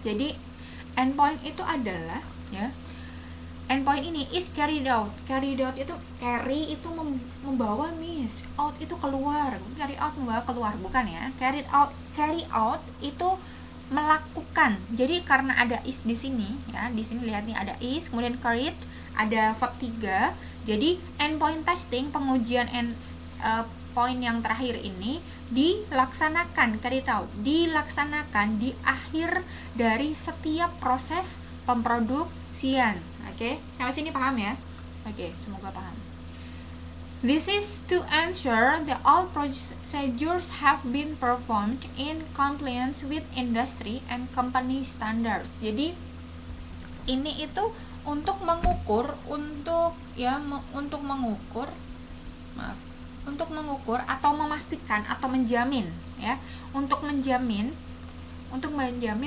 Jadi endpoint itu adalah, ya, endpoint ini is carried out. Carried out itu carry itu membawa, miss, out itu keluar. Carry out membawa keluar, bukan ya. Carry out itu melakukan. Jadi karena ada is di sini, ya, di sini lihat nih ada is, kemudian carried, ada verb 3. Jadi endpoint testing, pengujian poin yang terakhir ini dilaksanakan, carried out, dilaksanakan di akhir dari setiap proses pemproduksian. Oke, sampai sini paham ya? Oke, semoga paham. This is to ensure that all procedures have been performed in compliance with industry and company standards. Jadi ini itu untuk mengukur, untuk mengukur atau memastikan atau menjamin, ya, untuk menjamin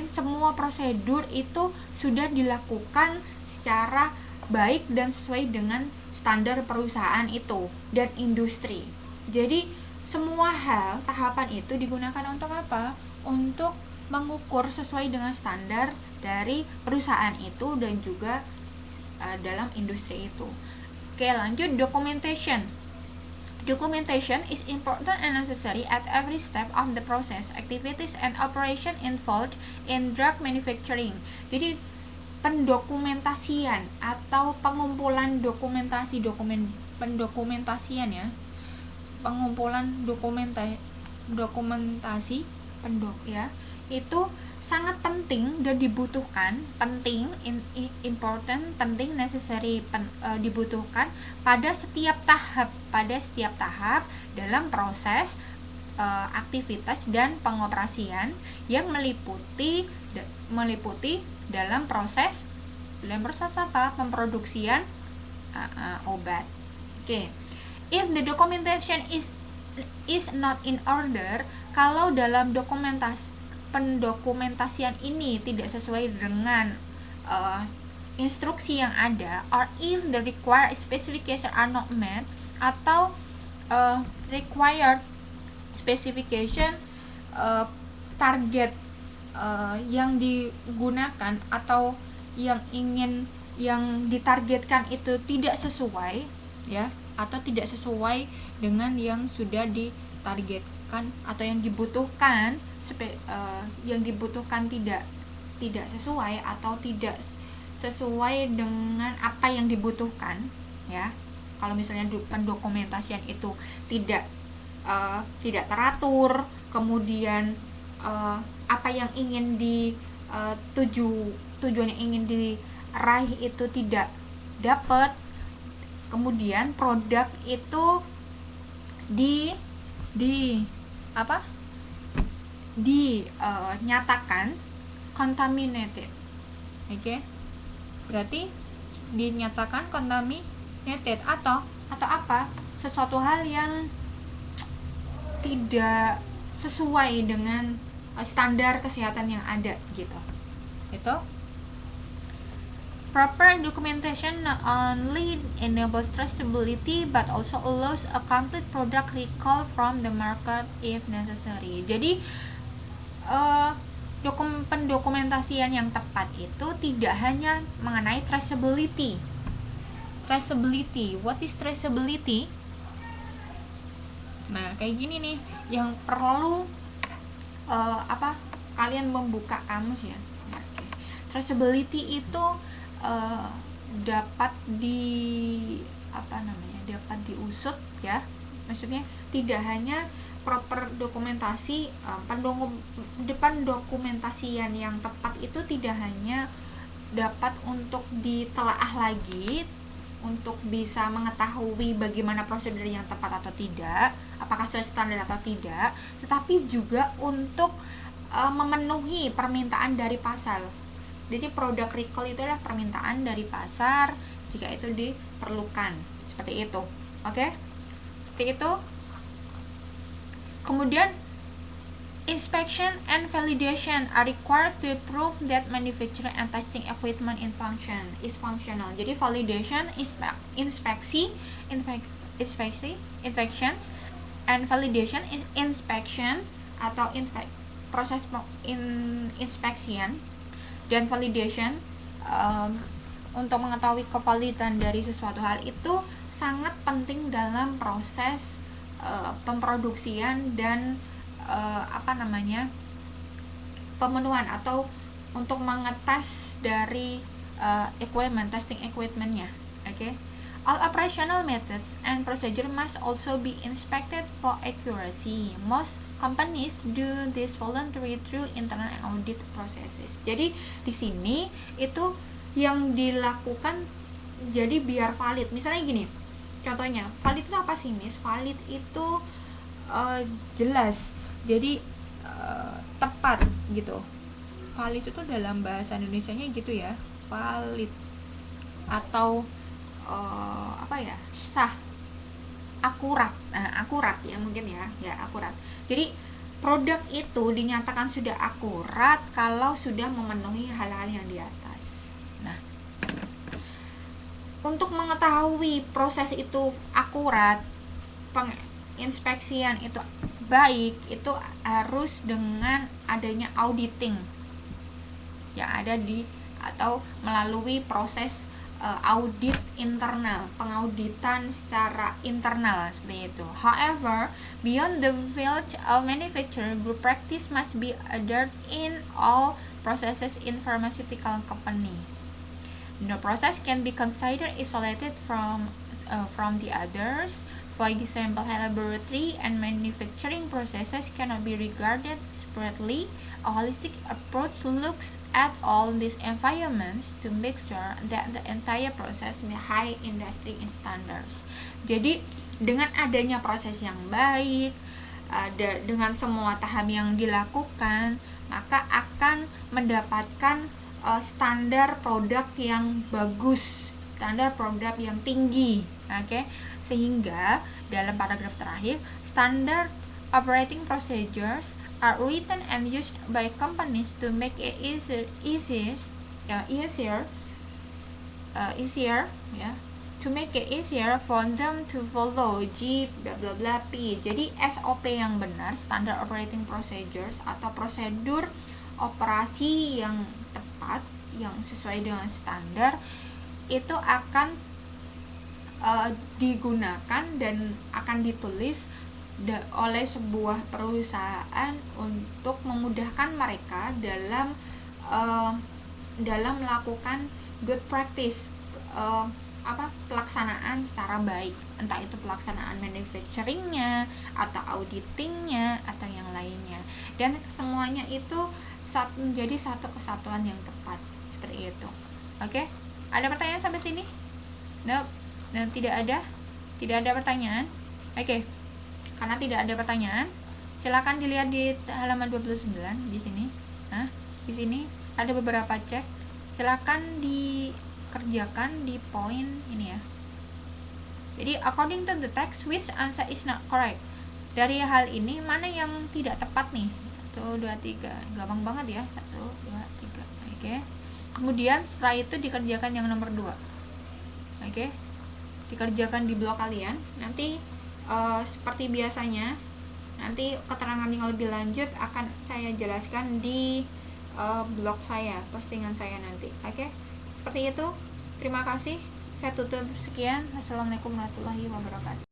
semua prosedur itu sudah dilakukan secara baik dan sesuai dengan standar perusahaan itu dan industri. Jadi semua hal, tahapan itu digunakan untuk apa? Untuk mengukur sesuai dengan standar dari perusahaan itu dan juga dalam industri itu. Oke, lanjut documentation. Documentation is important and necessary at every step of the process, activities and operation involved in drug manufacturing. Jadi pendokumentasian atau pengumpulan pendokumentasian, ya, pengumpulan dokumentasi ya, itu sangat penting dan dibutuhkan, important, necessary, dibutuhkan pada setiap tahap dalam proses aktivitas dan pengoperasian yang meliputi dalam proses apa? Pemproduksian obat. Oke. If the documentation is not in order, kalau dalam pendokumentasian ini tidak sesuai dengan instruksi yang ada, or if the required specification are not met, atau required specification, target yang digunakan atau yang ditargetkan itu tidak sesuai, ya, atau tidak sesuai dengan yang sudah ditargetkan atau yang dibutuhkan, tidak sesuai atau tidak sesuai dengan apa yang dibutuhkan, ya. Kalau misalnya pendokumentasian itu tidak teratur, kemudian apa yang ingin tujuan yang ingin diraih itu tidak dapat, kemudian produk itu dinyatakan contaminated. Oke. Berarti dinyatakan contaminated atau apa? Sesuatu hal yang tidak sesuai dengan standar kesehatan yang ada, gitu. Itu proper documentation not only enables traceability but also allows a complete product recall from the market if necessary. Jadi pendokumentasian yang tepat itu tidak hanya mengenai traceability. What is traceability? Nah, kayak gini nih yang perlu kalian membuka kamus, ya. Traceability itu dapat diusut, ya. Maksudnya tidak hanya proper dokumentasi, pendokumentasian yang tepat itu tidak hanya dapat untuk ditelaah lagi untuk bisa mengetahui bagaimana prosedur yang tepat atau tidak, apakah sesuai standar atau tidak, tetapi juga untuk memenuhi permintaan dari pasar. Jadi produk recall itu adalah permintaan dari pasar jika itu diperlukan, seperti itu. Oke? Seperti itu. Kemudian inspection and validation are required to prove that manufacturing and testing equipment is functional. Jadi validation, inspections, and validation inspection atau proses inspection Dan validation, untuk mengetahui kevalidan dari sesuatu hal itu sangat penting dalam proses pemproduksian dan pemenuhan atau untuk mengetes dari testing equipmentnya. Okay? All operational methods and procedure must also be inspected for accuracy. Most companies do this voluntarily through internal audit processes. Jadi di sini itu yang dilakukan jadi biar valid. Misalnya gini, contohnya valid itu apa sih, Miss? Valid itu jelas, jadi tepat gitu. Valid itu dalam bahasa Indonesianya gitu ya, valid atau sah, akurat. Nah, akurat ya mungkin ya akurat. Jadi produk itu dinyatakan sudah akurat kalau sudah memenuhi hal-hal yang di atas. Nah, untuk mengetahui proses itu akurat, penginspeksian itu baik, itu harus dengan adanya auditing yang ada atau melalui proses audit internal, pengauditan secara internal seperti itu. However, beyond the field of manufacture, good practice must be adhered in all processes in pharmaceutical company. No process can be considered isolated from the others. For example, laboratory and manufacturing processes cannot be regarded separately. A holistic approach looks at all these environments to make sure that the entire process meet high industry standards. Jadi dengan adanya proses yang baik, dengan semua tahap yang dilakukan, maka akan mendapatkan standar produk yang bagus, standar produk yang tinggi. Oke, sehingga dalam paragraf terakhir, standard operating procedures are written and used by companies to make it easier to make it easier for them to follow G bla bla bla P. Jadi SOP yang benar, standard operating procedures atau prosedur operasi yang tepat, yang sesuai dengan standar, itu akan digunakan dan akan ditulis oleh sebuah perusahaan untuk memudahkan mereka dalam melakukan good practice, pelaksanaan secara baik, entah itu pelaksanaan manufacturingnya atau auditingnya atau yang lainnya, dan semuanya itu menjadi satu kesatuan yang tepat seperti itu. Oke, ada pertanyaan sampai sini? Nope. Dan tidak ada pertanyaan. Oke. Karena tidak ada pertanyaan, silakan dilihat di halaman 29 di sini. Nah, di sini ada beberapa cek. Silakan dikerjakan di poin ini ya. Jadi, according to the text, which answer is not correct? Dari hal ini mana yang tidak tepat nih? 1 2 3. Gampang banget ya. 1 2 3. Oke. Kemudian setelah itu dikerjakan yang nomor 2. Oke. Dikerjakan di blog kalian. Nanti seperti biasanya, nanti keterangan yang lebih lanjut akan saya jelaskan di blog saya, postingan saya nanti. Oke, seperti itu. Terima kasih. Saya tutup sekian. Wassalamualaikum warahmatullahi wabarakatuh.